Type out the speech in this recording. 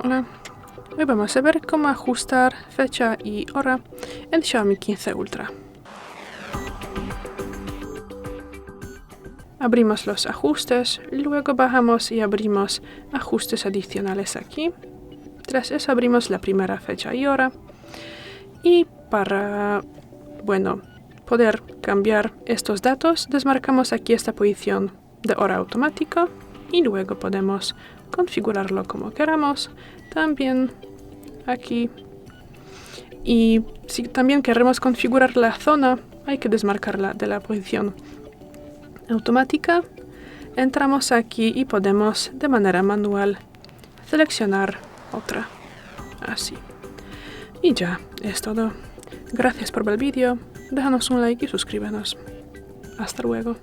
Hola, hoy vamos a ver cómo ajustar fecha y hora en Xiaomi 15 Ultra. Abrimos los ajustes, luego bajamos y abrimos ajustes adicionales aquí. Tras eso abrimos la primera fecha y hora. Y para, poder cambiar estos datos, desmarcamos aquí esta posición de hora automática y luego podemos configurarlo como queramos. También aquí. Y si también queremos configurar la zona, hay que desmarcarla de la posición automática. Entramos aquí y podemos de manera manual seleccionar otra. Así. Y ya, es todo. Gracias por ver el vídeo. Déjanos un like y suscríbenos. Hasta luego.